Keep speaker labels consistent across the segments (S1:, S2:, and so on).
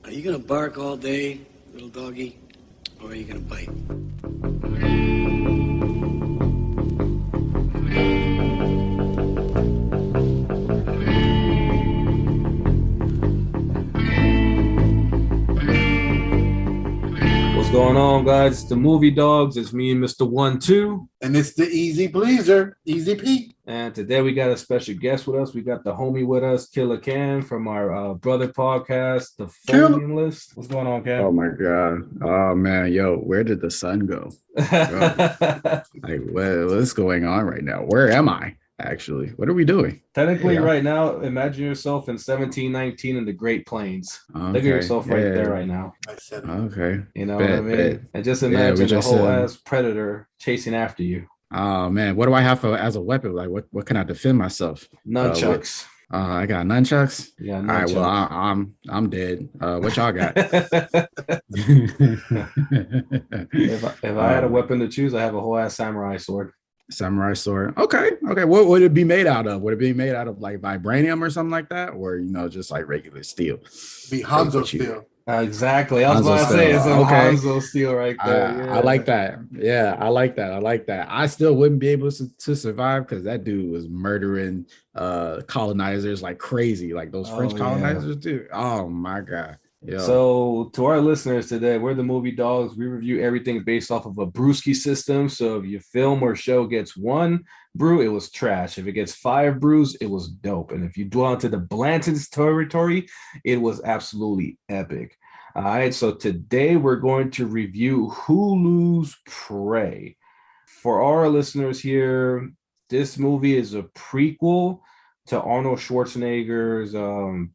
S1: Are you gonna bark all day, little doggy, or are you gonna bite?
S2: What's going on, guys? It's the Movie Dogs. It's me and Mr. OneTwo.
S3: And it's the Easy Pleaser, Easy Pete.
S2: And today we got a special guest with us. We got the homie with us, Killer Cam, from our brother podcast, The Folding List. What's going on, Cam?
S4: Oh my God. Oh man, yo, where did the sun go? Like, what's going on right now? Where am I? Actually, what are we doing?
S2: Technically, right now, imagine yourself in 1719 in the Great Plains.
S4: Okay.
S2: Look at yourself right there right now.
S3: I said it.
S4: Okay.
S2: You know what I mean? And just imagine a whole ass predator chasing after you.
S4: Oh man, what do I have as a weapon? Like, what can I defend myself?
S2: Nunchucks.
S4: I got nunchucks.
S2: Yeah.
S4: Nunchucks. All right. Well, I'm dead. What y'all got?
S2: if I had a weapon to choose, I have a whole ass samurai sword.
S4: Samurai sword. Okay. What would it be made out of? Would it be made out of like vibranium or something like that, or just like regular steel?
S3: Be Hanzo steel.
S2: Exactly. I was about to say it's Hanzo steel right there.
S4: I like that. Yeah, I like that. I still wouldn't be able to survive because that dude was murdering colonizers like crazy, like those French colonizers do. Oh my God. Yeah.
S2: So to our listeners today, we're the Movie Dogs. We review everything based off of a brewski system. So if your film or show gets 1 brew, it was trash. If it gets 5 brews, it was dope. And if you dwell into the Blanton's territory, it was absolutely epic. All right, so today we're going to review Hulu's Prey. For our listeners here, this movie is a prequel to Arnold Schwarzenegger's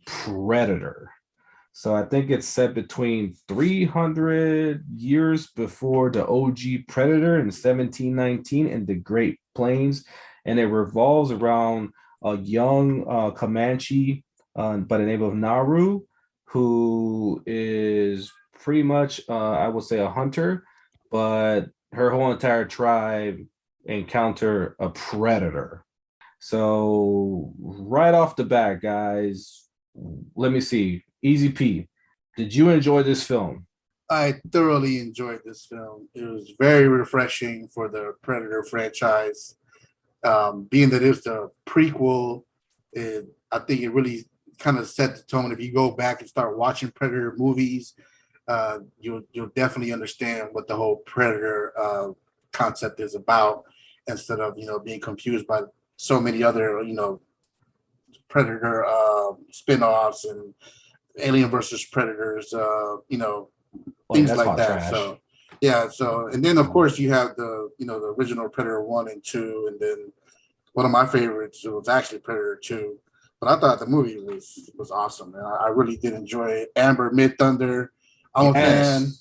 S2: Predator. So I think it's set between 300 years before the OG Predator in 1719 in the Great Plains. And it revolves around a young Comanche by the name of Naru, who is pretty much, I would say, a hunter, but her whole entire tribe encounter a predator. So right off the bat, guys, let me see. Easy P, did you enjoy this film?
S3: I thoroughly enjoyed this film. It was very refreshing for the Predator franchise. Being that it's the prequel, I think it really kind of set the tone. If you go back and start watching Predator movies, you'll definitely understand what the whole Predator concept is about, instead of being confused by so many other Predator spin-offs and Alien versus Predators, things like that. Trash. So and then of course you have the the original Predator 1 and 2, and then one of my favorites was actually Predator 2. But I thought the movie was awesome, and I really did enjoy it. Amber Mid-Thunder, I'm a fan.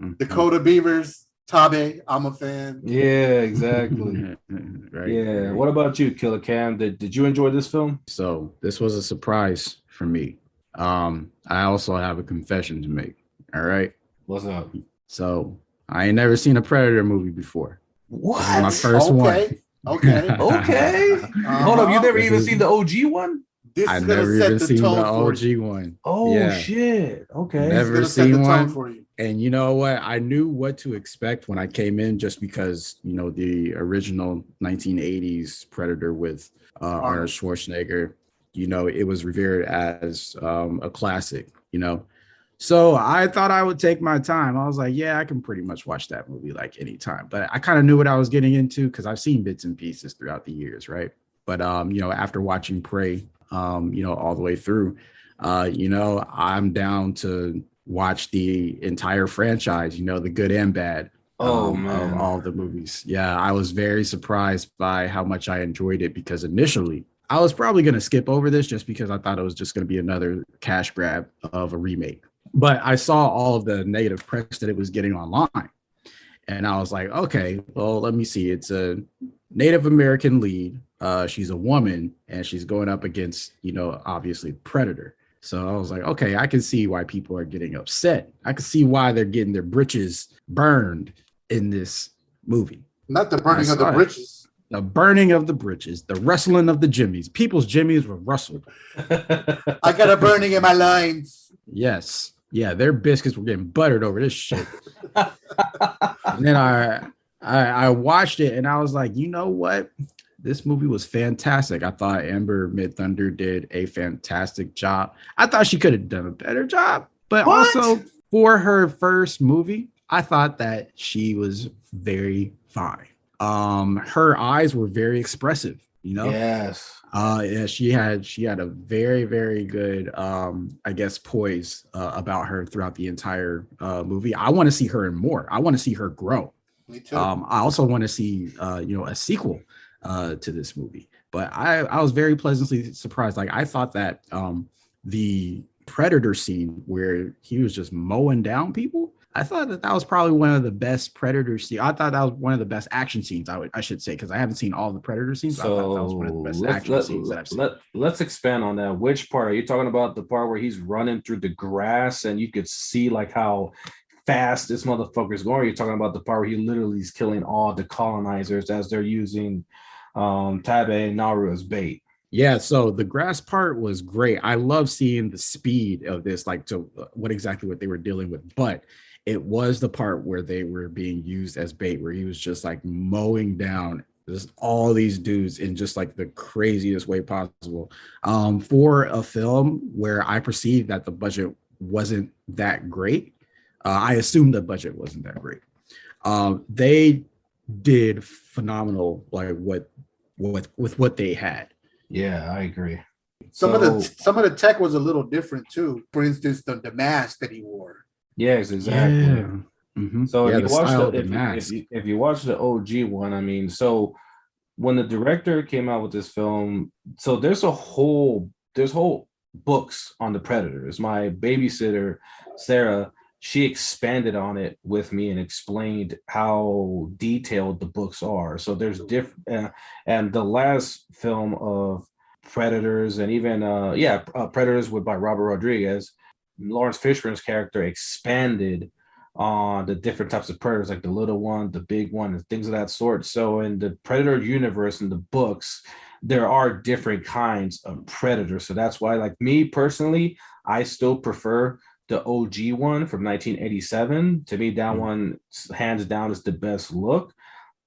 S3: Mm-hmm. Dakota Beavers, Tabe, I'm a fan.
S2: Yeah, exactly. Right. Yeah. What about you, Killer Cam? Did you enjoy this film?
S4: So this was a surprise for me. I also have a confession to make. All right.
S2: What's up?
S4: So I ain't never seen a Predator movie before.
S2: What?
S4: This is my first one.
S3: Okay.
S2: Hold up, you never even seen the OG one?
S4: I never even seen the OG one.
S2: Oh shit. Okay.
S4: Never seen one for you. And you know what? I knew what to expect when I came in, just because the original 1980s Predator with Arnold Schwarzenegger, it was revered as a classic, So I thought I would take my time. I was like, yeah, I can pretty much watch that movie like anytime. But I kind of knew what I was getting into because I've seen bits and pieces throughout the years, right? But after watching Prey, all the way through, I'm down to watch the entire franchise, the good and bad of all the movies. Yeah, I was very surprised by how much I enjoyed it, because initially I was probably going to skip over this just because I thought it was just going to be another cash grab of a remake. But I saw all of the negative press that it was getting online, and I was like, okay, well, let me see. It's a Native American lead. She's a woman, and she's going up against, obviously Predator. So I was like, okay, I can see why people are getting upset. I can see why they're getting their britches burned in this movie.
S3: Not the burning of the britches.
S4: The burning of the britches, the rustling of the jimmies. People's jimmies were rustled.
S3: I got a burning in my lines.
S4: Yes. Yeah, their biscuits were getting buttered over this shit. And then I watched it and I was like, you know what? This movie was fantastic. I thought Amber Mid-Thunder did a fantastic job. I thought she could have done a better job, but also for her first movie, I thought that she was very fine. Her eyes were very expressive, you know?
S2: Yes.
S4: Yeah, she had a very, very good I guess poise about her throughout the entire movie. I want to see her in more. I want to see her grow.
S3: Me too.
S4: I also want to see a sequel to this movie. But I was very pleasantly surprised. Like I thought that the Predator scene where he was just mowing down people, I thought that was probably one of the best Predator scenes. I thought that was one of the best action scenes. I should say, because I haven't seen all the Predator scenes.
S2: So
S4: I thought that was one of the best action scenes that I've seen.
S2: Let's expand on that. Which part are you talking about? The part where he's running through the grass and you could see like how fast this motherfucker's going? Or are you talking about the part where he literally is killing all the colonizers as they're using Tabe and Naru as bait?
S4: Yeah, so the grass part was great. I love seeing the speed of this, like to what they were dealing with. But it was the part where they were being used as bait, where he was just like mowing down just all these dudes in just like the craziest way possible. For a film where I perceived that the budget wasn't that great, I assumed the budget wasn't that great. They did phenomenal, like with what they had.
S2: Yeah, I agree.
S3: Some of the tech was a little different too. For instance, the mask that he wore.
S2: Yes, exactly.
S4: Yeah. Mm-hmm.
S2: So
S4: yeah,
S2: if you watch the OG one, I mean, so when the director came out with this film, so there's whole books on the Predators. My babysitter, Sarah, she expanded on it with me and explained how detailed the books are. So there's different, and the last film of Predators and even Predators by Robert Rodriguez, Lawrence Fishburne's character expanded on the different types of predators, like the little one, the big one, and things of that sort. So in the Predator universe, in the books, there are different kinds of predators. So that's why, like me personally, I still prefer the OG one from 1987. To me, that one, hands down, is the best look.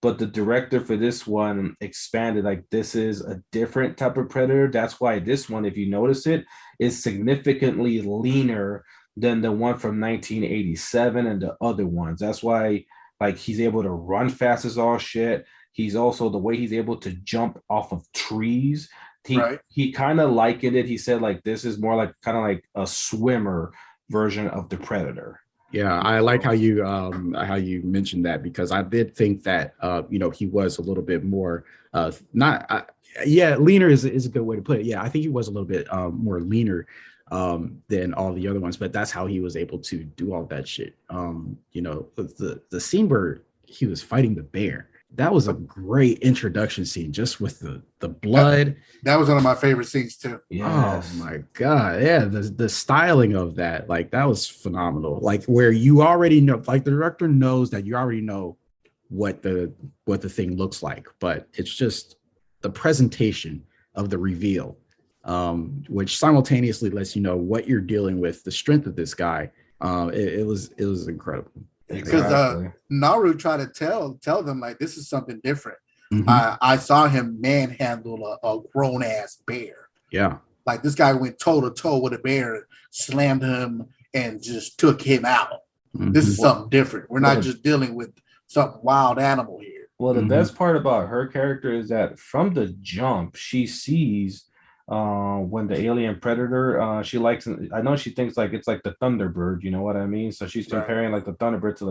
S2: But the director for this one expanded, like this is a different type of predator. That's why this one, if you notice it, is significantly leaner than the one from 1987 and the other ones. That's why, like, he's able to run fast as all shit. He's also, the way he's able to jump off of trees. He kind of likened it. He said, like, this is more like kind of like a swimmer version of the Predator.
S4: Yeah, I like how you mentioned that, because I did think that he was a little bit more leaner is a good way to put it. Yeah, I think he was a little bit more leaner than all the other ones, but that's how he was able to do all that shit. The scene where he was fighting the bear, that was a great introduction scene, just with the blood.
S3: That was one of my favorite scenes too.
S2: Yes.
S4: Oh my god, yeah, the styling of that, like, that was phenomenal. Like, where you already know, like, the director knows that you already know what the thing looks like, but it's just the presentation of the reveal, which simultaneously lets you know what you're dealing with, the strength of this guy. It was incredible.
S3: Because Naru tried to tell them, like, this is something different.
S4: Mm-hmm.
S3: I saw him manhandle a grown ass bear.
S4: Yeah,
S3: like this guy went toe to toe with a bear, slammed him, and just took him out. Mm-hmm. This is something different. We're not just dealing with some wild animal here.
S2: Well, the best part about her character is that from the jump, she sees when the alien predator, she likes, I know she thinks like it's like the Thunderbird, you know what I mean? So she's comparing like the Thunderbird to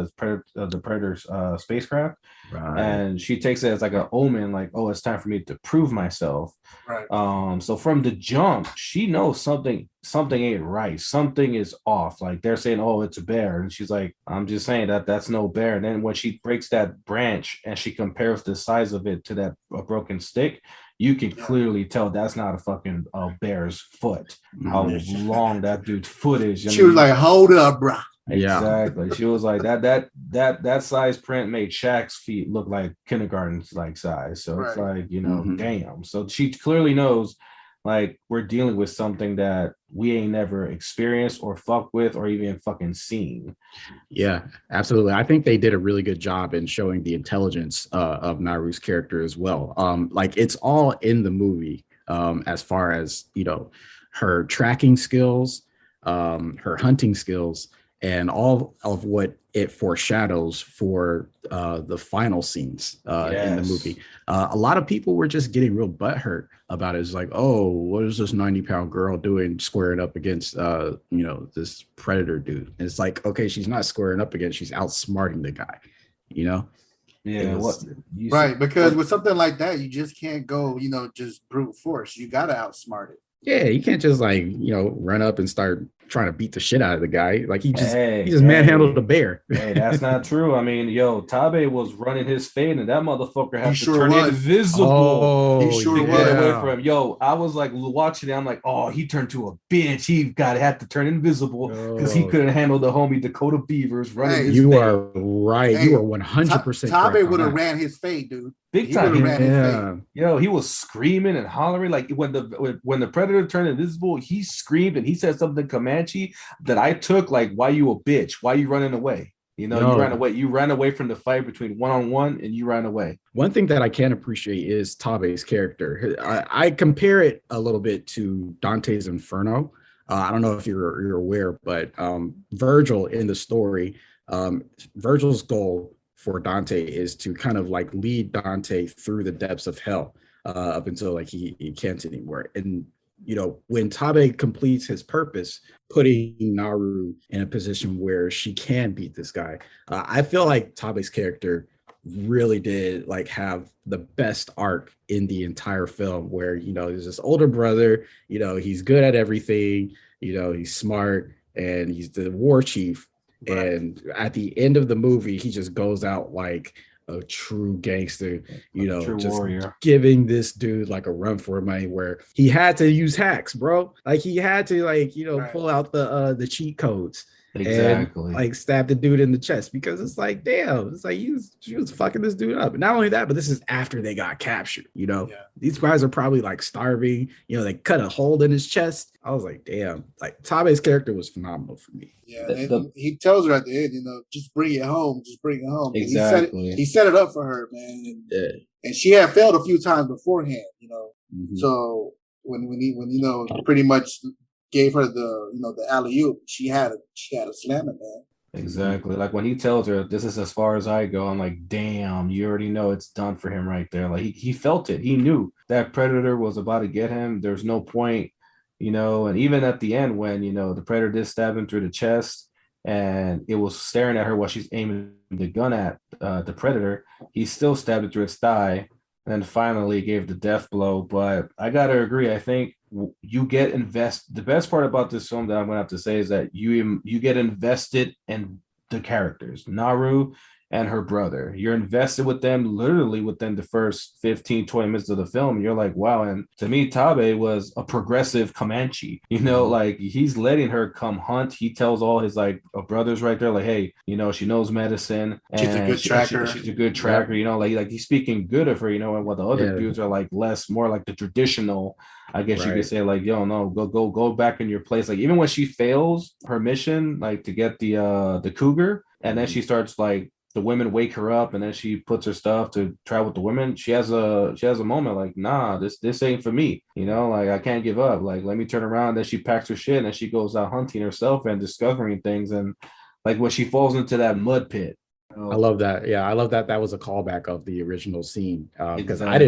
S2: the Predator's spacecraft. Right. And she takes it as like an omen, like, oh, it's time for me to prove myself.
S3: Right.
S2: So from the jump, she knows something ain't right. Something is off. Like, they're saying, oh, it's a bear. And she's like, I'm just saying that's no bear. And then when she breaks that branch and she compares the size of it to that broken stick, you can clearly tell that's not a fucking bear's foot. How long that dude's foot is.
S3: She was like, hold up, bro.
S2: Exactly. She was like, that size print made Shaq's feet look like kindergarten like size. So it's like, damn. So she clearly knows like we're dealing with something that we ain't never experienced or fucked with or even fucking seen.
S4: Yeah, absolutely. I think they did a really good job in showing the intelligence of Naru's character as well. Like it's all in the movie, as far as her tracking skills, her hunting skills, and all of what it foreshadows for the final scenes in the
S2: Yes.
S4: movie. A lot of people were just getting real butthurt about it. It's like, oh, what is this 90-pound girl doing squaring up against this predator dude? And it's like, okay, she's not squaring up against, she's outsmarting the guy, you know?
S2: Yeah, what you
S3: Right, because with something like that, you just can't go, just brute force. You gotta outsmart it.
S4: Yeah, you can't just run up and start trying to beat the shit out of the guy. Like he just
S2: hey,
S4: manhandled a bear.
S2: hey, that's not true. I mean, yo, Tabe was running his fade, and that motherfucker had to turn invisible.
S4: Oh,
S3: he sure
S2: to
S3: was.
S2: get away from him. Yo, I was like watching it. I'm like, oh, he turned to a bitch. He had to turn invisible because he couldn't handle the homie Dakota Beavers running his
S4: You
S2: fade.
S4: are right.
S3: Hey,
S4: you are 100%.
S3: Tabe would have ran his fade, dude.
S2: Big time.
S3: Ran his fade.
S2: Yo, he was screaming and hollering like when the predator turned invisible. He screamed and he said something Comanche that I took like, "Why you a bitch? Why you running away?" You ran away. You ran away from the fight between one-on-one, and you ran away.
S4: One thing that I can appreciate is Tabe's character. I compare it a little bit to Dante's Inferno. I don't know if you're aware, but Virgil in the story, Virgil's goal for Dante is to kind of like lead Dante through the depths of hell up until like he can't anymore. And when Tabe completes his purpose, putting Naru in a position where she can beat this guy, I feel like Tabe's character really did like have the best arc in the entire film, where he's this older brother, he's good at everything, he's smart, and he's the war chief. Right. And at the end of the movie, he just goes out like a true gangster, just warrior, giving this dude like a run for money, where he had to use hacks, bro. Like he had to right. pull out the cheat codes.
S2: Exactly.
S4: And like stab the dude in the chest, because it's like, damn, it's like she was fucking this dude up. And not only that, but this is after they got captured. These guys are probably like starving. They cut a hole in his chest. I was like, damn, like Tabe's character was phenomenal for me.
S3: Yeah, he tells her at the end, just bring it home, just bring it home.
S2: Exactly.
S3: He set it up for her, man. And she had failed a few times beforehand, Mm-hmm. So when he pretty much gave her the alley-oop, she had a slam it, man.
S2: Exactly. Like when he tells her, this is as far as I go, I'm like, damn, you already know it's done for him right there. Like he felt it. He knew that predator was about to get him. There's no point, and even at the end when, the predator did stab him through the chest and it was staring at her while she's aiming the gun at the predator, he still stabbed it through its thigh and finally gave the death blow. But I got to agree. I think you get the best part about this film that I'm going to have to say is that you get invested in the characters, Naru and her brother. You're invested with them literally within the first 15, 20 minutes of the film. You're like, wow. And to me, Tabe was a progressive Comanche, like he's letting her come hunt. He tells all his brothers right there, like, hey, she knows medicine. And
S3: she's a good tracker.
S2: She's a good tracker, like he's speaking good of her, and while the other dudes are like more like the traditional, I guess you could say, like, yo, no, go back in your place. Like even when she fails her mission, like to get the cougar, and then she starts like, the women wake her up and then she puts her stuff to travel with the women. She has a moment like, nah, this ain't for me. Like I can't give up. Like, let me turn around. Then she packs her shit and then she goes out hunting herself and discovering things. And like when she falls into that mud pit.
S4: I love that. Yeah, I love that. That was a callback of the original scene, because
S2: exactly.
S4: I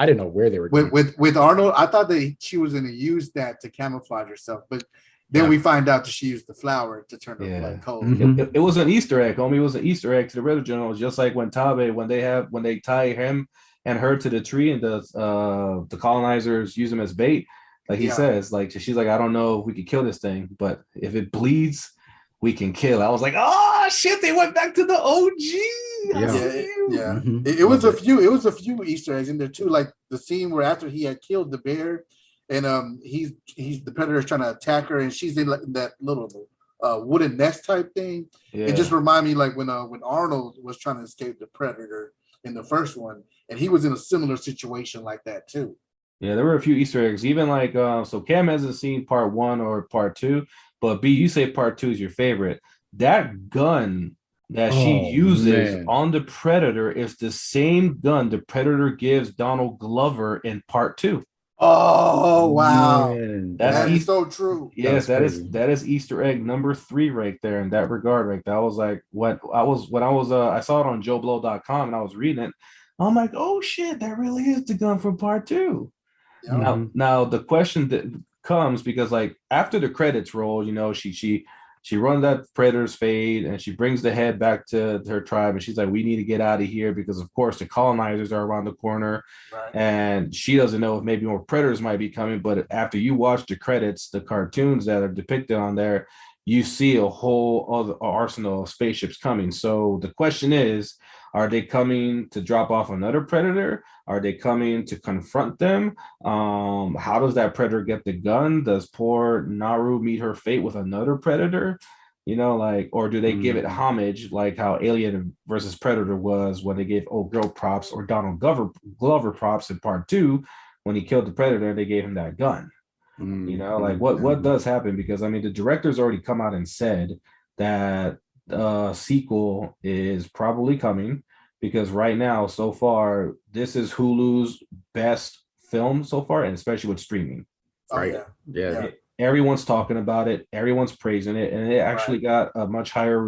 S4: didn't know where they were
S3: going. With Arnold. I thought that she was going to use that to camouflage herself, but then we find out that she used the flower to turn her blood cold.
S2: Mm-hmm. It was an Easter egg, homie. It was an Easter egg to the original. Just like when Tabe, when they tie him and her to the tree, and the colonizers use him as bait. Like he says, like she's like, I don't know if we could kill this thing, but if it bleeds, we can kill. I was like, oh shit, they went back to the OG.
S3: Yeah. Mm-hmm. It was a few Easter eggs in there too, like the scene where after he had killed the bear. And he's the predator's trying to attack her, and she's in that little wooden nest type thing. Yeah. It just reminded me like when Arnold was trying to escape the predator in the first one, and he was in a similar situation like that too.
S2: Yeah, there were a few Easter eggs. Even like so Cam hasn't seen part one or part two, but B, you say part two is your favorite. That gun that she
S4: Oh
S2: uses
S4: man.
S2: on the Predator is the same gun the Predator gives Donald Glover in part two.
S3: Oh wow,
S4: Man,
S2: That's
S3: that is
S2: East.
S3: so true.
S2: Yes,
S4: that's
S2: that is
S4: crazy.
S2: Easter egg number three right there in that regard. Right, that was like what I was I saw it on JoeBlow.com and I was reading it. I'm like, oh shit, that really is the gun from part two.
S3: Yep.
S2: Now,
S4: Mhm.
S2: now the question that comes because like after the credits roll, she runs that predator's fade and she brings the head back to her tribe and she's like, we need to get out of here because of course the colonizers are around the corner,
S3: Right.
S2: and she doesn't know if maybe more predators might be coming. But after you watch the credits, the cartoons that are depicted on there, you see a whole other arsenal of spaceships coming. So the question is, are they coming to drop off another predator? Are they coming to confront them? How does that predator get the gun? Does poor Naru meet her fate with another predator? Like, or do they give it
S4: Mhm.
S2: homage like how Alien versus Predator was when they gave old girl props, or Donald Glover props in part two when he killed the predator, they gave him that gun. Like what
S4: Mhm.
S2: does happen? Because I mean, the director's already come out and said that sequel is probably coming because right now, so far, this is Hulu's best film so far, and especially with streaming.
S3: Oh
S4: Right.
S3: yeah.
S4: Yeah.
S3: Yeah.
S2: Everyone's talking about it, everyone's praising it, and it
S3: Right.
S2: actually got a much higher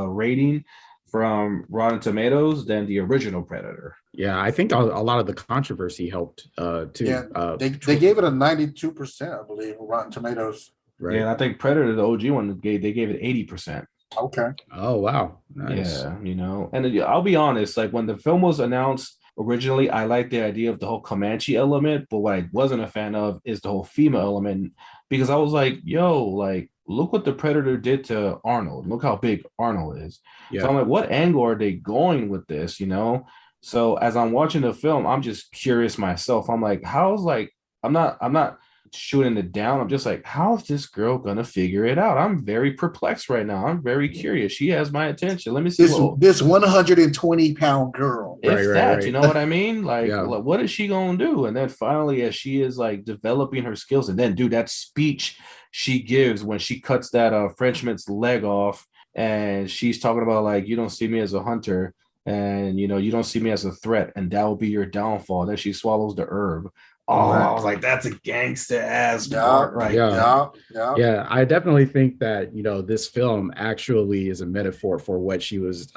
S2: rating from Rotten Tomatoes than the original Predator.
S4: Yeah. I think a lot of the controversy helped
S3: Yeah.
S4: too.
S3: They gave it a 92%, I believe, Rotten Tomatoes.
S2: Yeah,
S4: Right.
S2: and I think Predator, the OG one, they gave it 80%.
S3: Okay.
S4: Oh wow. Nice.
S2: Yeah, and I'll be honest, like when the film was announced originally, I liked the idea of the whole Comanche element, but what I wasn't a fan of is the whole female element because I was like, yo, like, look what the Predator did to Arnold. Look how big Arnold is. So
S4: Yeah.
S2: I'm like, what angle are they going with this? So as I'm watching the film, I'm just curious myself. I'm like, I'm not shooting it down. I'm just like, how's this girl gonna figure it out? I'm very perplexed right now. I'm very curious. She has my attention. Let me see
S3: This 120-pound girl.
S4: Right.
S2: if
S4: Right.
S2: that, you
S4: Right.
S2: know what I mean?
S4: Yeah.
S2: What is she gonna do? And then finally, as she is like developing her skills, and then dude, that speech she gives when she cuts that Frenchman's leg off, and she's talking about like, you don't see me as a hunter, and you don't see me as a threat, and that will be your downfall. Then she swallows the herb. Oh,
S3: Right.
S2: I was like, that's a gangster ass
S3: Yeah.
S2: part right
S4: Yeah.
S2: there.
S3: Yeah.
S4: Yeah, I definitely think that this film actually is a metaphor for what she was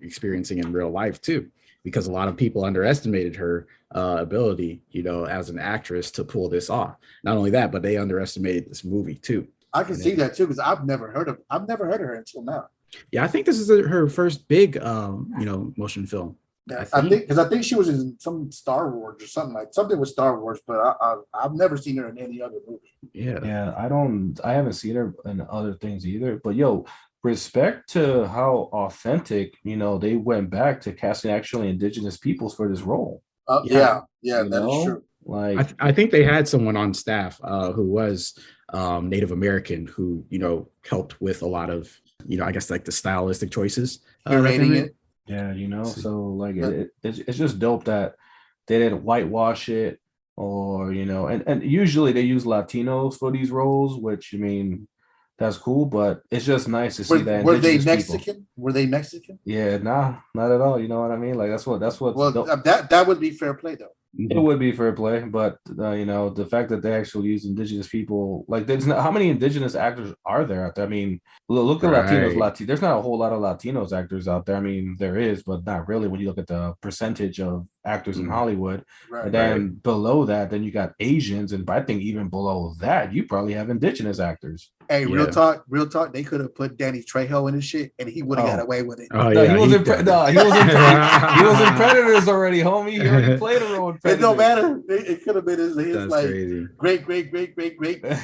S4: experiencing in real life too, because a lot of people underestimated her ability, as an actress to pull this off. Not only that, but they underestimated this movie too.
S3: I can
S4: And
S3: see
S4: then,
S3: that too because I've never heard of her until now.
S4: yeah, I think this is her first big, motion film. I
S3: Yeah,
S4: think.
S3: I think she was in some Star Wars or something with Star Wars, but I've never seen her in any other movie.
S4: Yeah.
S2: Yeah, I haven't seen her in other things either. But yo, respect to how authentic, they went back to casting actually indigenous peoples for this role.
S4: Yeah.
S3: Yeah, that is true.
S2: Like
S4: I think they had someone on staff who was Native American who, helped with a lot of, I guess like the stylistic choices that they
S3: Curating
S4: made.
S3: it.
S2: yeah,
S4: So,
S2: so like
S3: Yeah.
S2: it's just dope that they didn't whitewash it or and usually they use Latinos for these roles, which I mean that's cool, but it's just nice to see that
S3: Were they
S2: indigenous people.
S3: Mexican? Were they Mexican?
S2: Yeah, nah, not at all. You know what I mean? Like that's what's
S3: Well,
S2: dope.
S3: that would be fair play though.
S2: It
S4: mhm.
S2: would be fair play, but the fact that they actually use indigenous people, like there's not, how many indigenous actors are there out there? I mean, look at Latinos.
S4: Right.
S2: There's not a whole lot of Latinos actors out there. I mean, there is, but not really when you look at the percentage of actors in
S4: Mm,
S2: Hollywood. And
S3: Right.
S4: right.
S2: then below that, then you got Asians, and I think even below that, you probably have indigenous actors.
S3: Hey,
S4: Yeah.
S3: real talk. They could have put Danny Trejo in this shit, and he would have got
S2: Oh,
S3: away with it.
S4: Oh
S2: no,
S4: yeah, he
S2: No, he was in Predators already, homie. He already played a role in
S3: It don't
S2: Predators.
S3: matter. It could have been his
S4: That's
S3: like
S4: crazy.
S3: great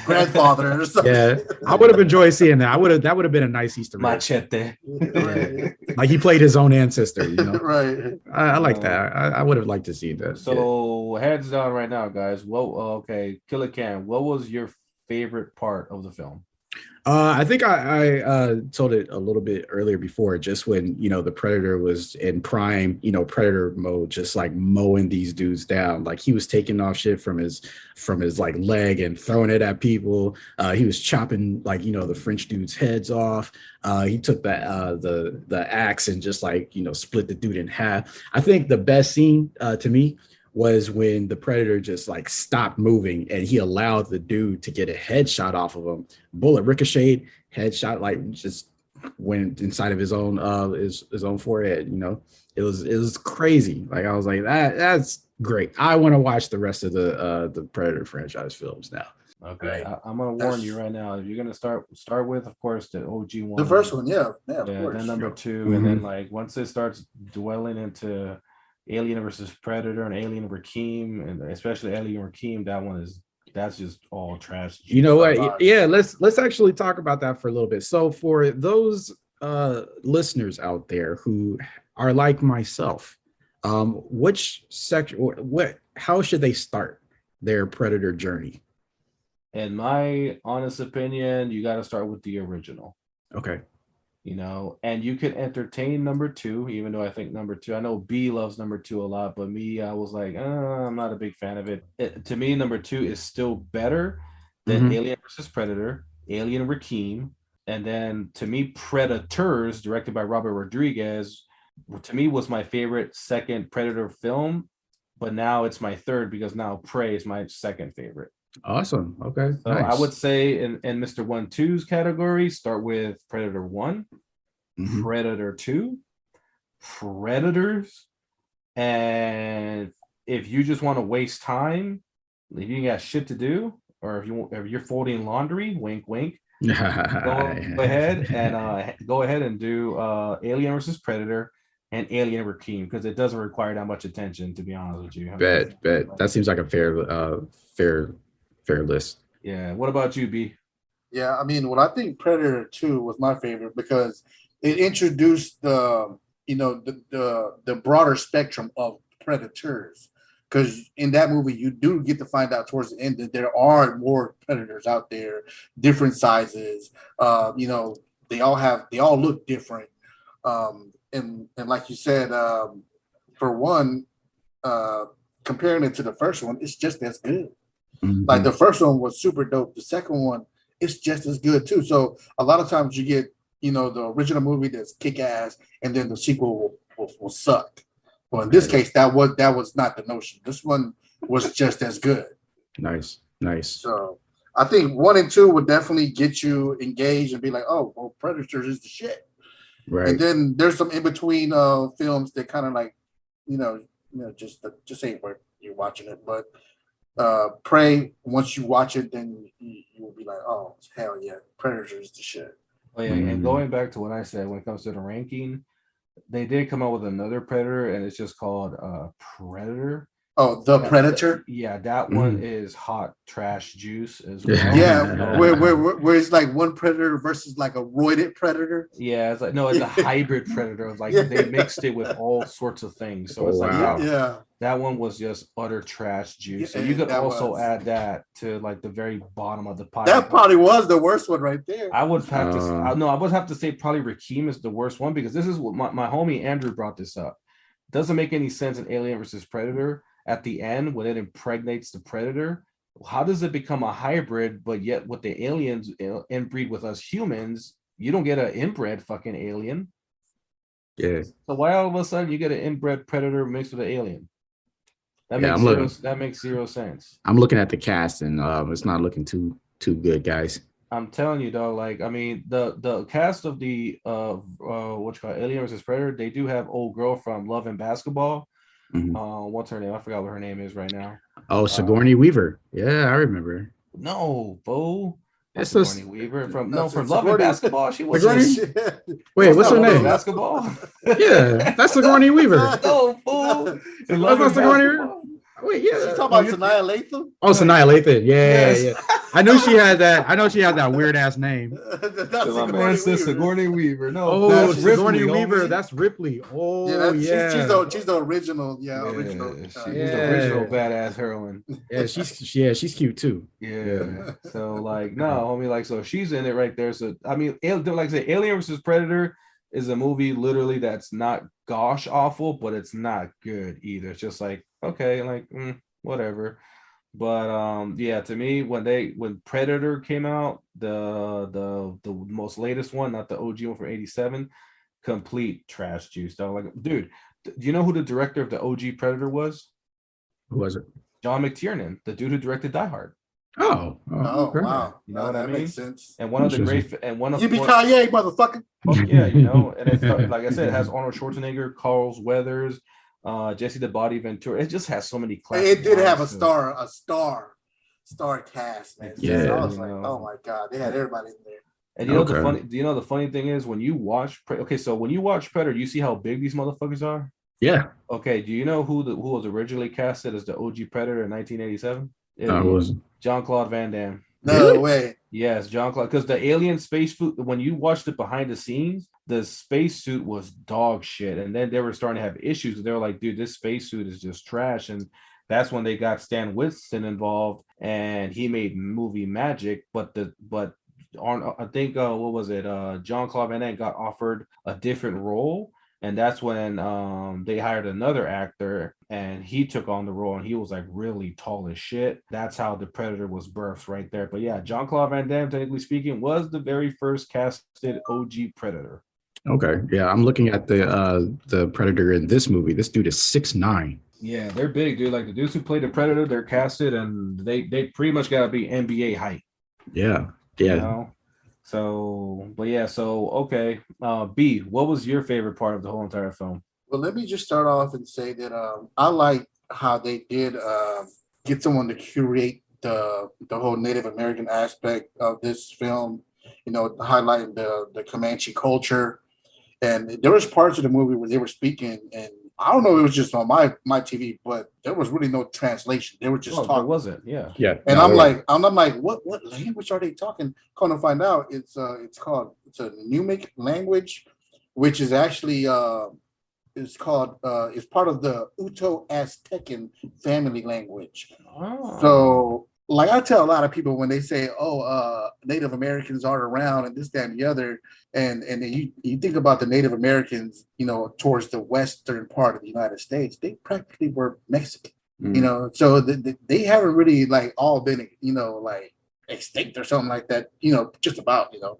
S3: grandfather or something.
S4: Yeah, I would have enjoyed seeing that. That would have been a nice Easter egg.
S2: Machete.
S3: Right.
S4: Like he played his own ancestor.
S3: Right.
S4: I like that. I would have liked to see that. Yeah.
S2: So hands down right now, guys. Okay, Killer Cam, what was your favorite part of the film?
S4: I think I told it a little bit earlier before, just when, the Predator was in prime, Predator mode, just like mowing these dudes down. Like he was taking off shit from his like leg and throwing it at people. He was chopping like, the French dudes' heads off. He took the axe and just like, split the dude in half. I think the best scene to me was when the Predator just like stopped moving and he allowed the dude to get a headshot off of him. Bullet ricocheted, headshot like just went inside of his own forehead. It was crazy. Like I was like, that's great. I want to watch the rest of the Predator franchise films now.
S2: Okay, I'm gonna warn you right now. If you're gonna start with, of course, the OG one,
S3: the first one, of course.
S2: Then number two, and then like once it starts dwelling into Alien versus Predator and Alien Rakim, and especially Alien Rakim, that's just all trash.
S4: You know what? Yeah, let's actually talk about that for a little bit. So for those listeners out there who are like myself, which section, how should they start their Predator journey?
S2: In my honest opinion, you got to start with the original.
S4: Okay.
S2: And you can entertain number two, even though I think number two, I know B loves number two a lot, but me, I was like, I'm not a big fan of it. To me, number two is still better than Alien versus Predator, Alien Rakim, and then to me, Predators, directed by Robert Rodriguez, to me was my favorite second Predator film, but now it's my third because now Prey is my second favorite.
S4: Awesome. Okay.
S2: So nice. I would say in Mr. 1-2's category, start with Predator 1, Predator 2, Predators, and if you just want to waste time, if you got shit to do, or if you're folding laundry, wink, wink, go ahead and do Alien versus Predator and Alien Rakim, because it doesn't require that much attention, to be honest with you.
S4: Bet. That seems like a fair list.
S2: Yeah. What about you, B?
S3: Yeah, I mean, I think Predator 2 was my favorite because it introduced the broader spectrum of predators. Because in that movie, you do get to find out towards the end that there are more predators out there, different sizes. They all look different. And like you said, for one, comparing it to the first one, it's just as good. Like the first one was super dope. The second one, it's just as good too. So a lot of times you get, the original movie that's kick ass, and then the sequel will suck. Well, in this case, that was not the notion. This one was just as good.
S4: Nice.
S3: So I think 1 and 2 would definitely get you engaged and be like, oh, well, Predators is the shit.
S4: Right.
S3: And then there's some in between films that kind of like, just ain't worth you watching it. But Prey, once you watch it, then you will be like, oh, hell yeah, Predators is the shit.
S2: Oh, yeah. And going back to what I said, when it comes to the ranking, they did come out with another Predator, and it's just called Predator.
S3: Oh, the Predator?
S2: Yeah, that one is hot trash juice as well.
S3: Yeah, where it's like one Predator versus like a roided Predator.
S2: Yeah, it's like, no, it's a hybrid Predator. It's like they mixed it with all sorts of things. So it's that one was just utter trash juice. So you could also add that to like the very bottom of the pile.
S3: That probably was the worst one right there.
S2: I would have to say probably Rakim is the worst one, because this is what my homie Andrew brought this up. It doesn't make any sense in Alien versus Predator. At the end, when it impregnates the Predator, how does it become a hybrid? But yet, with the aliens inbreed with us humans, you don't get an inbred fucking alien.
S4: Yeah.
S2: So why all of a sudden you get an inbred Predator mixed with an alien? That makes zero sense.
S4: I'm looking at the cast, and it's not looking too good, guys.
S2: I'm telling you, dog. Like, I mean, the cast of the Alien versus Predator, they do have old girl from Love and Basketball. What's her name? I forgot what her name is right now.
S4: Oh, Sigourney Weaver. Yeah, I remember.
S2: No, fool.
S4: It's
S2: Sigourney Weaver from Love and Basketball. She was.
S4: Wait, what's her name?
S2: Basketball.
S4: Yeah, that's Sigourney Weaver.
S2: No, fool.
S4: That's not Sigourney Weaver. Wait, yeah.
S3: You talking about Sanaa Lathan?
S4: Oh, Sanaa Lathan. Yeah. I know she had that. I know she had that weird ass name.
S3: That's
S2: My man says Sigourney Weaver. No,
S4: Oh,
S2: that's
S4: Sigourney
S2: Ripley,
S4: Weaver.
S2: homie.
S4: That's Ripley. Oh,
S3: yeah,
S4: yeah.
S3: she's the original. Yeah,
S2: Yeah,
S3: original.
S2: she's the original badass heroine.
S4: Yeah, she's cute too.
S2: Yeah. So like, no, homie, like, so she's in it right there. So I mean, like I say, Alien versus Predator is a movie literally that's not gosh awful, but it's not good either. It's just like, okay, like whatever. But yeah, to me, when Predator came out, the most latest one, not the OG one from '87, complete trash juice. Though, like, dude, do you know who the director of the OG Predator was?
S4: Who was it?
S2: John McTiernan, the dude who directed Die Hard.
S3: Oh
S4: okay.
S3: wow,
S2: You know what I mean?
S3: Makes sense.
S2: And one of the great, and one of
S3: you be Kanye, motherfucker.
S2: fuck yeah, you know, and it's like I said, it has Arnold Schwarzenegger, Carl Weathers, Jesse the Body Ventura. It just has so many classic.
S3: It did have a star cast, man.
S4: Yeah,
S3: so I was like, oh my god, they had everybody in there.
S2: And you know the funny thing is when you watch so when you watch Predator, you see how big these motherfuckers are.
S4: Yeah.
S2: Okay. Do you know who was originally casted as the OG Predator in 1987? It
S4: was
S2: Jean-Claude Van Damme.
S3: No way.
S2: Yes, Jean-Claude. Because the alien space suit, when you watched it behind the scenes, the space suit was dog shit. And then they were starting to have issues. They were like, dude, this space suit is just trash. And that's when they got Stan Winston involved, and he made movie magic. But I think what was it? Jean-Claude Van Damme got offered a different role. And that's when they hired another actor, and he took on the role, and he was like really tall as shit. That's how the Predator was birthed right there. But yeah, Jean-Claude Van Damme, technically speaking, was the very first casted OG Predator.
S4: Okay. Yeah, I'm looking at the Predator in this movie. This dude is 6'9".
S2: Yeah, they're big, dude. Like the dudes who play the Predator, they're casted, and they pretty much gotta be NBA height.
S4: Yeah. Yeah.
S2: You know? So, but yeah, so okay. B, what was your favorite part of the whole entire film?
S3: Well, let me just start off and say that I like how they did get someone to curate the whole Native American aspect of this film, you know, highlighting the Comanche culture. And there was parts of the movie where they were speaking, and I don't know if it was just on my TV, but there was really no translation. They were just talking.
S2: Was it? Yeah.
S4: Yeah.
S3: And I'm like, what language are they talking? Come to find out, it's a Numic language, which is actually it's part of the Uto-Aztecan family language.
S2: Oh.
S3: So, like I tell a lot of people when they say, Native Americans aren't around and this, that, and the other, and then you think about the Native Americans, you know, towards the western part of the United States, they practically were Mexican, you know, so they haven't really like all been, you know, like extinct or something like that, you know, just about, you know,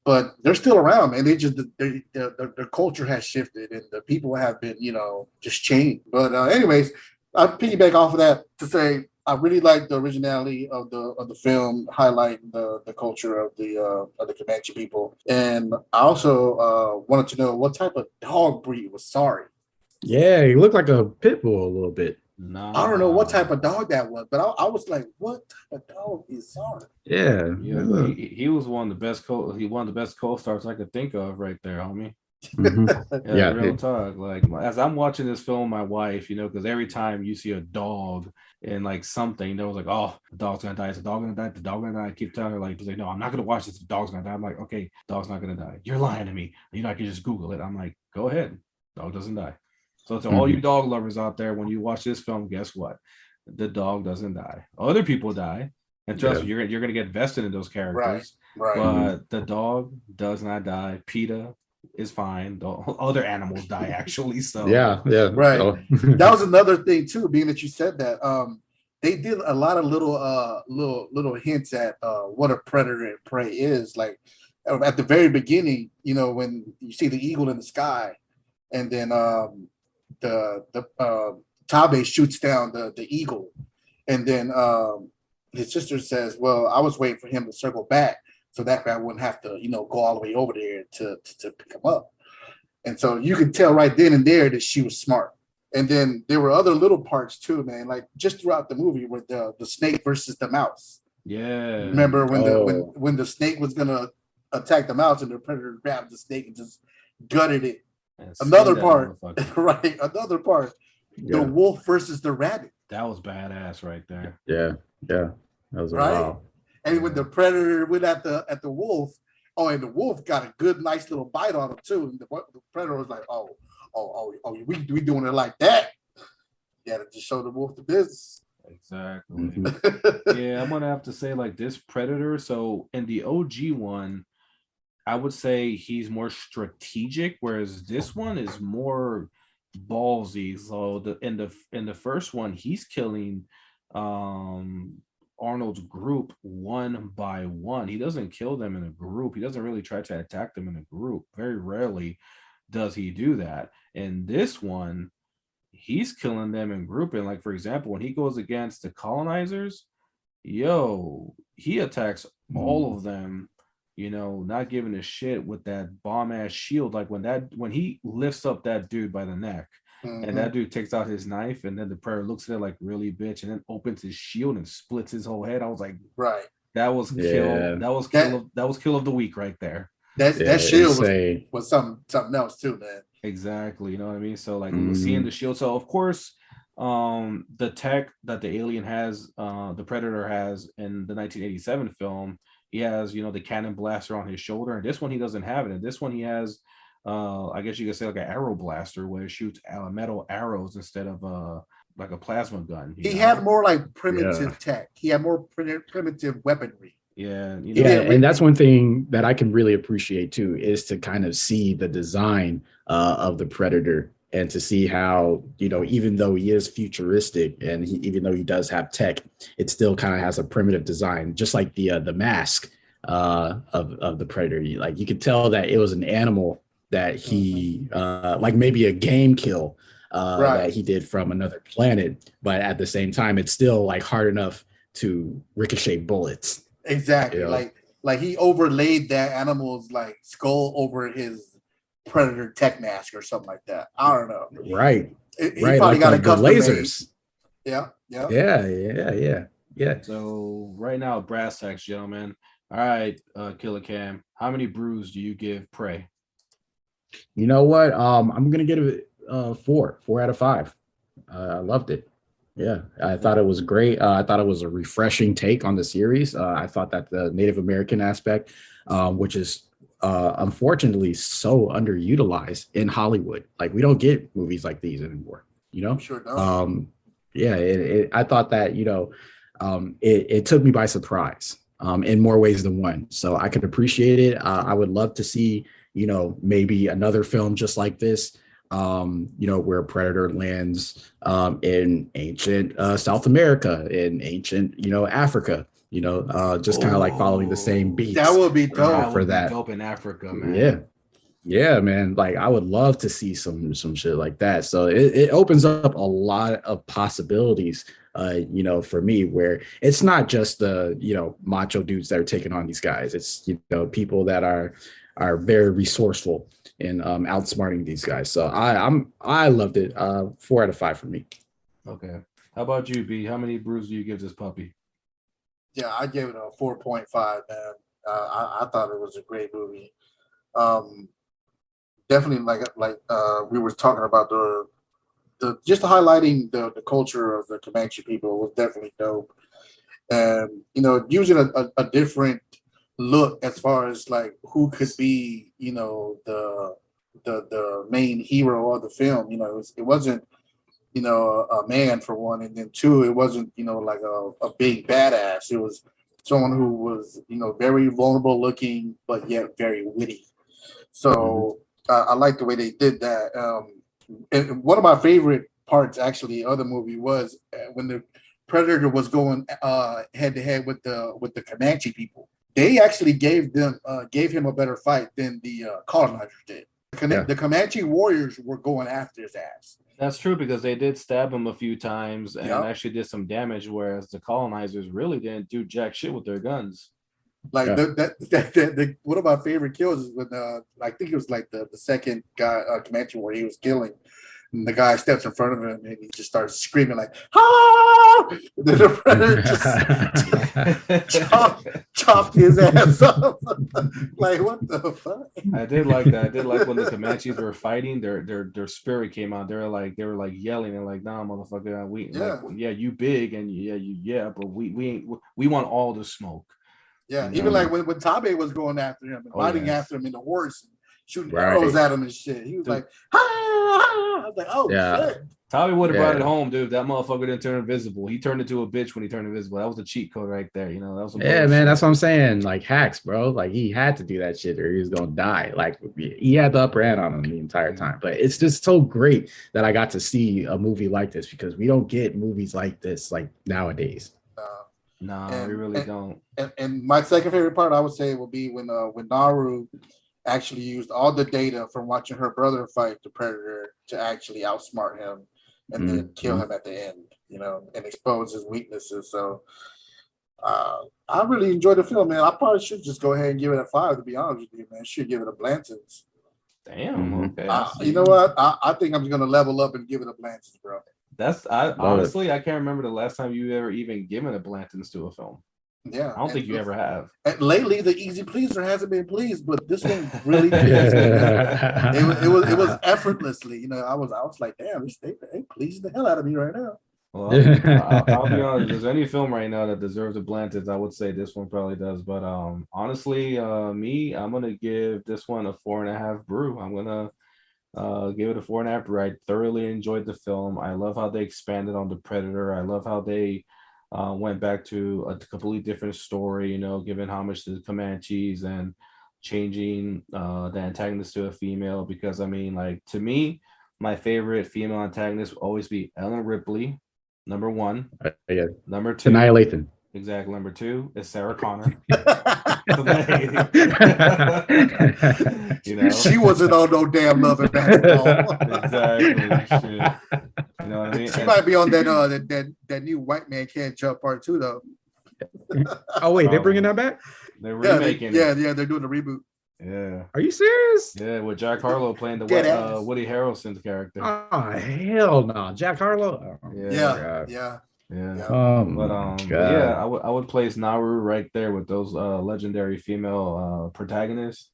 S3: but they're still around, man. They just their culture has shifted and the people have been, you know, just changed. But anyways, I piggyback off of that to say I really like the originality of the film, highlighting the culture of the Comanche people, and I also wanted to know what type of dog breed was Sorry.
S4: Yeah, he looked like a pit bull a little bit.
S2: No,
S3: I don't know what type of dog that was, but I was like, what type of dog is Sorry?
S4: Yeah,
S2: he was one of the best co-stars I could think of right there, homie.
S4: Mm-hmm.
S2: Yeah, real talk. Like as I'm watching this film, my wife, you know, because every time you see a dog in like something, there was like, oh, the dog's gonna die. Is the dog gonna die? The dog gonna die? I keep telling her like, no, I'm not gonna watch this. The dog's gonna die. I'm like, okay, dog's not gonna die. You're lying to me. You know, I can just Google it. I'm like, go ahead. Dog doesn't die. So to all you dog lovers out there, when you watch this film, guess what? The dog doesn't die. Other people die. And trust me, you're gonna get vested in those characters.
S3: Right.
S2: But the dog does not die. PETA is fine. The other animals die actually. So
S4: yeah.
S3: Right.
S4: Oh.
S3: That was another thing too, being that you said that. They did a lot of little hints at what a predator and prey is. Like at the very beginning, you know, when you see the eagle in the sky, and then the Tabe shoots down the eagle, and then his sister says, well, I was waiting for him to circle back so that guy wouldn't have to, you know, go all the way over there to pick him up. And so you could tell right then and there that she was smart. And then there were other little parts too, man, like just throughout the movie with the snake versus the mouse.
S2: Yeah.
S3: Remember when the snake was gonna attack the mouse and the predator grabbed the snake and just gutted it. Another part, right? Another part, the wolf versus the rabbit.
S2: That was badass right there.
S4: Yeah, that was
S3: right.
S4: wow.
S3: And when the predator went at the wolf, and the wolf got a good, nice little bite on him too. And the predator was like, we doing it like that. Yeah, to just show the wolf the business.
S2: Exactly.
S3: Mm-hmm.
S2: Yeah, I'm gonna have to say like this predator. So in the OG one, I would say he's more strategic, whereas this one is more ballsy. So in the first one, he's killing Arnold's group one by one. He doesn't kill them in a group. He doesn't really try to attack them in a group. Very rarely does he do that. In this one, he's killing them in grouping. Like, for example, when he goes against the colonizers, he attacks all of them, not giving a shit with that bomb ass shield. Like when he lifts up that dude by the neck, and that dude takes out his knife, and then the predator looks at it like, really, bitch, and then opens his shield and splits his whole head. I was like,
S3: right.
S2: That was kill. That was kill of the week right there.
S3: That shield was something else too, man.
S2: Exactly. You know what I mean? So like seeing the shield. So of course, the tech that the alien has, the predator has in the 1987 film, he has, the cannon blaster on his shoulder. And this one he doesn't have it. And this one he has, I guess you could say like an arrow blaster where it shoots metal arrows instead of like a plasma gun.
S3: He had more like primitive tech. He had more primitive weaponry.
S2: Yeah,
S4: and that's one thing that I can really appreciate too, is to kind of see the design of the Predator and to see how, even though he is futuristic and even though he does have tech, it still kind of has a primitive design, just like the mask of the Predator. Like you could tell that it was an animal that he like maybe a game kill that he did from another planet, but at the same time, it's still like hard enough to ricochet bullets.
S3: Exactly. Like he overlaid that animal's like skull over his Predator tech mask or something like that. I don't know.
S4: Right.
S3: He probably like got a custom
S4: lasers.
S3: Made.
S4: Yeah.
S2: So right now, brass tacks, gentlemen. All right, Killer Cam, how many brews do you give Prey?
S4: You know what? I'm gonna give it 4 out of 5. I loved it. Yeah, I thought it was great. I thought it was a refreshing take on the series. I thought that the Native American aspect, which is unfortunately so underutilized in Hollywood, like we don't get movies like these anymore.
S3: Sure don't.
S4: I thought that it took me by surprise in more ways than one. So I could appreciate it. I would love to see maybe another film just like this. Where Predator lands in ancient South America, in ancient, Africa, just kind of like following the same beats.
S3: That would be dope
S2: for that. Dope in Africa, man.
S4: Yeah, man. Like I would love to see some shit like that. So it opens up a lot of possibilities, for me, where it's not just the, macho dudes that are taking on these guys. It's, people that are very resourceful in outsmarting these guys. So I loved it. 4 out of 5 for me.
S2: Okay. How about you, B? How many brews do you give this puppy?
S3: Yeah, I gave it a 4.5, man. I thought it was a great movie. Definitely like we were talking about the just highlighting the culture of the Comanche people was definitely dope. And using a different look as far as like who could be the main hero of the film. It wasn't a man, for one, and then two, it wasn't like a big badass. It was someone who was very vulnerable looking but yet very witty. So I like the way they did that. And one of my favorite parts actually of the movie was when the Predator was going head to head with the Comanche people. They actually gave him a better fight than the colonizers did. The Comanche warriors were going after his ass.
S2: That's true, because they did stab him a few times and actually did some damage, whereas the colonizers really didn't do jack shit with their guns.
S3: Like one of my favorite kills is when I think it was like the second guy Comanche warrior he was killing. And the guy steps in front of him and he just starts screaming like, "Ah!" And then the Predator just chopped his ass up. Like, what the fuck?
S2: I did like that. I did like when the Comanches were fighting, their spirit came out. They were like yelling and like, "Nah, motherfucker, you big and but we want all the smoke."
S3: Yeah,
S2: You
S3: even
S2: know?
S3: like when Tabe was going after him and riding
S2: yes.
S3: after him in the horse and shooting
S4: Right.
S3: arrows at him and shit. He was
S2: Dude.
S3: like, I was like, oh
S4: Yeah.
S3: shit.
S2: Tommy would have
S4: Yeah.
S2: brought it home, dude. That motherfucker didn't turn invisible. He turned into a bitch when he turned invisible. That was the cheat code right there. You know, that was some
S4: Yeah,
S2: bullshit.
S4: man, that's what I'm saying. Like hacks, bro. Like he had to do that shit or he was gonna die. Like he had the upper hand on him the entire time. But it's just so great that I got to see a movie like this because we don't get movies like this like nowadays.
S2: No, we really don't.
S3: And my second favorite part, I would say, would be when Naru actually used all the data from watching her brother fight the Predator to actually outsmart him and then kill him at the end, you know, and expose his weaknesses. So I really enjoyed the film, man. I probably should just go ahead and give it a 5, to be honest with you, man. Should give it a Blanton's.
S2: Damn. Okay.
S3: You know what? I think I'm just gonna level up and give it a Blanton's, bro.
S2: Honestly, I can't remember the last time you ever even given a Blanton's to a film.
S3: Yeah,
S2: I don't think you ever have.
S3: And lately, the Easy Pleaser hasn't been pleased, but this one really pleased me. It was effortlessly. You know, I was like, damn, they pleasing the hell out of me right now.
S2: Well, I'll be honest. If there's any film right now that deserves a Blanton's, I would say this one probably does. But honestly, I'm gonna give this one a 4.5 brew. I'm gonna give it a 4.5 brew. I thoroughly enjoyed the film. I love how they expanded on the Predator. I love how they went back to a completely different story, you know, giving homage to the Comanches and changing the antagonist to a female. Because I mean, like, to me, my favorite female antagonist will always be Ellen Ripley, number 1.
S4: Yeah.
S2: Number 2,
S4: Annihilation.
S2: Exactly. Number 2 is Sarah Connor. You know,
S3: she wasn't on no damn love and basketball.
S2: Exactly. Shit. You know what I mean?
S3: She might be on that new White Man Can't Jump part 2 though.
S4: Oh wait, they're bringing that back?
S2: They're remaking it.
S3: Yeah, they're doing a reboot.
S2: Yeah.
S4: Are you serious?
S2: Yeah, with Jack Harlow playing the Woody Harrelson's character.
S4: Oh hell no, Jack Harlow. Oh,
S3: Yeah.
S2: But yeah, I would place Naru right there with those legendary female protagonists.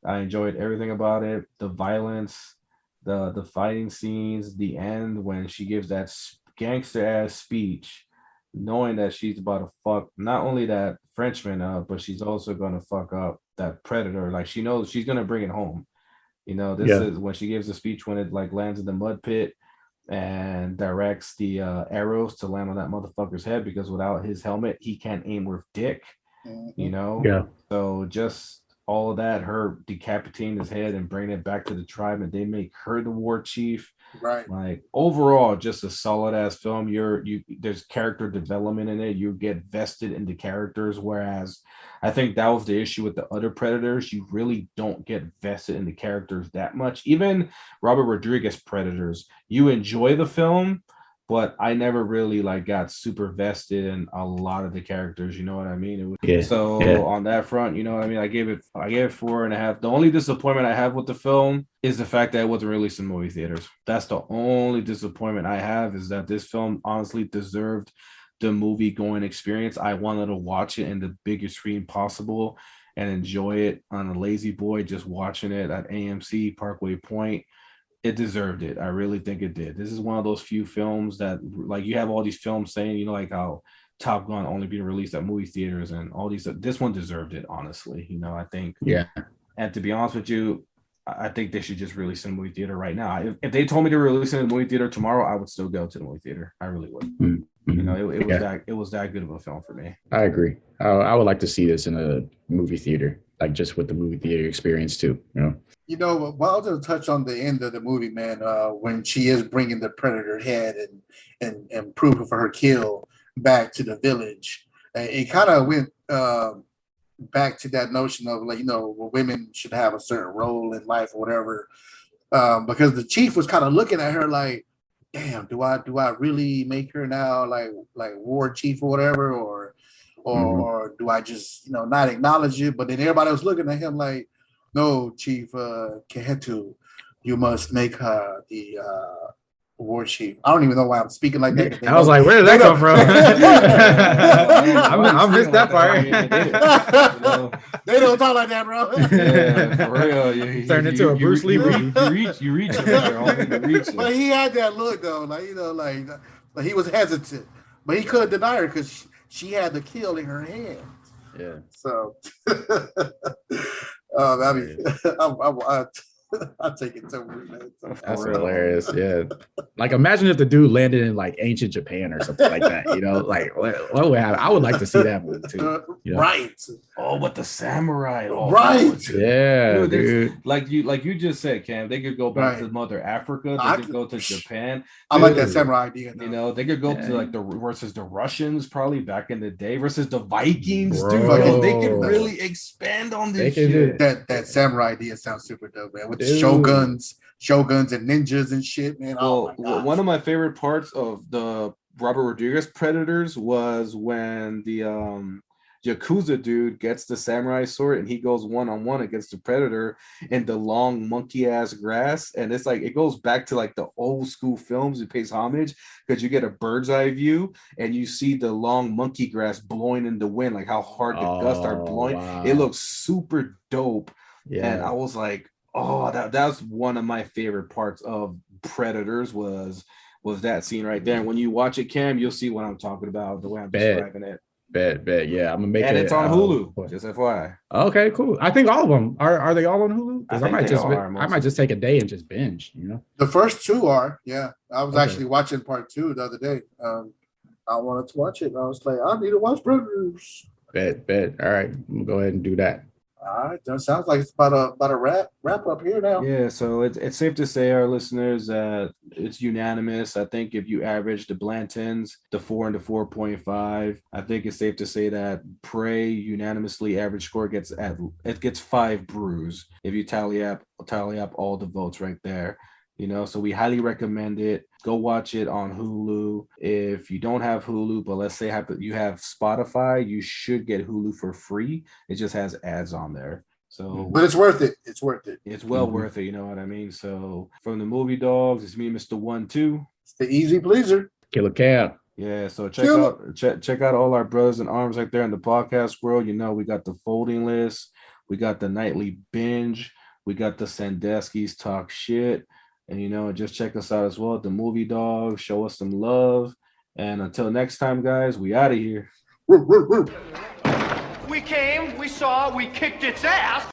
S2: I enjoyed everything about it. The violence, the fighting scenes, the end when she gives that gangster ass speech, knowing that she's about to fuck not only that Frenchman up, but she's also gonna fuck up that Predator. Like, she knows she's gonna bring it home. You know, this is when she gives the speech when it like lands in the mud pit and directs the arrows to land on that motherfucker's head, because without his helmet he can't aim worth dick. You know.
S4: Yeah.
S2: So just all of that, her decapitating his head and bringing it back to the tribe, and they make her the war chief.
S3: Right.
S2: Like, overall, just a solid ass film. There's character development in it. You get vested in the characters, whereas I think that was the issue with the other Predators. You really don't get vested in the characters that much. Even Robert Rodriguez Predators, you enjoy the film, but I never really like got super vested in a lot of the characters. You know what I mean? On that front, you know what I mean? I gave it 4.5. The only disappointment I have with the film is the fact that it wasn't released in movie theaters. That's the only disappointment I have, is that this film honestly deserved the movie going experience. I wanted to watch it in the biggest screen possible and enjoy it on a lazy boy, just watching it at AMC Parkway Point. It deserved it. I really think it did. This is one of those few films that, like, you have all these films saying, you know, like how Top Gun only being released at movie theaters and all these. This one deserved it, honestly. You know, I think. Yeah. And to be honest with you, I think they should just release it in the movie theater right now. If they told me to release it in the movie theater tomorrow, I would still go to the movie theater. I really would. Mm-hmm. You know, it was that good of a film for me.
S4: I agree. I would like to see this in a movie theater, like just with the movie theater experience too. You know.
S3: You know, well, I'll just touch on the end of the movie, man. When she is bringing the Predator head and proof of her kill back to the village, it kind of went back to that notion of, like, you know, women should have a certain role in life or whatever. Because the chief was kind of looking at her like, damn, do I really make her now like war chief or whatever, or do I just, you know, not acknowledge it? But then everybody was looking at him like, no, Chief Kehetu, you must make her the war chief. I don't even know why I'm speaking like that.
S4: I was like, where did that come from? I missed that part.
S3: They don't talk like that, bro.
S2: Yeah, for real.
S4: Turned into a Bruce Lee movie.
S2: You reach it.
S3: But he had that look though, like, you know, like he was hesitant, but he couldn't deny her because she had the kill in her hand.
S4: Yeah.
S3: So, that'd be, I'll take it somewhere, man.
S4: That's hilarious. Yeah. Like imagine if the dude landed in like ancient Japan or something like that. You know, like what would happen? I would like to see that movie too. You know?
S3: Right.
S2: Oh, but the samurai. Oh,
S3: Right.
S4: Yeah, dude.
S2: Like you just said, Cam, they could go back to Mother Africa. They could go to Japan.
S3: I like that samurai idea.
S2: You know, they could go to like versus the Russians probably back in the day versus the Vikings,
S4: Bro.
S2: dude. Yo, they could really expand on this shit.
S3: That samurai idea sounds super dope, man. With the shoguns and ninjas and shit, man. Oh my gosh.
S2: One of my favorite parts of the Robert Rodriguez Predators was when the Yakuza dude gets the samurai sword and he goes one-on-one against the Predator in the long monkey ass grass. And it's like it goes back to like the old school films. It pays homage because you get a bird's eye view and you see the long monkey grass blowing in the wind, like how hard the gusts are blowing. Wow. It looks super dope. Yeah. And I was like, oh, that's one of my favorite parts of Predators was that scene right there. And when you watch it, Cam, you'll see what I'm talking about, the way I'm describing it.
S4: Bet. Yeah, I'm gonna make it.
S2: And it's on Hulu. Just FYI.
S4: Okay, cool. I think all of them are they all on Hulu? Because I might just take a day and just binge. You know,
S3: the first two are. Yeah, I was actually watching part 2 the other day. I wanted to watch it. I was like, I need to watch Predators.
S4: Bet. All right, I'm gonna go ahead and do that.
S3: All right, that sounds like it's about a wrap up here now.
S2: Yeah, so it's safe to say, our listeners, it's unanimous. I think if you average the Blantons, the 4 and the 4.5, I think it's safe to say that Prey unanimously average score gets 5 brews if you tally up all the votes right there. You know, so we highly recommend it. Go watch it on Hulu. If you don't have Hulu, but let's say you have Spotify, you should get Hulu for free. It just has ads on there. So,
S3: but it's worth it. It's worth it.
S2: It's well worth it. You know what I mean? So from the Movie Dogs, it's me, Mr. OneTwo.
S3: It's the Easy Pleaser.
S4: Killer Cam.
S2: Yeah, so check out all our brothers in arms right there in the podcast world. You know, we got the folding list, we got the nightly binge, we got the Sandeskis talk shit. And, you know, just check us out as well at the Movie Dog. Show us some love. And until next time, guys, we out of here.
S5: We came, we saw, we kicked its ass.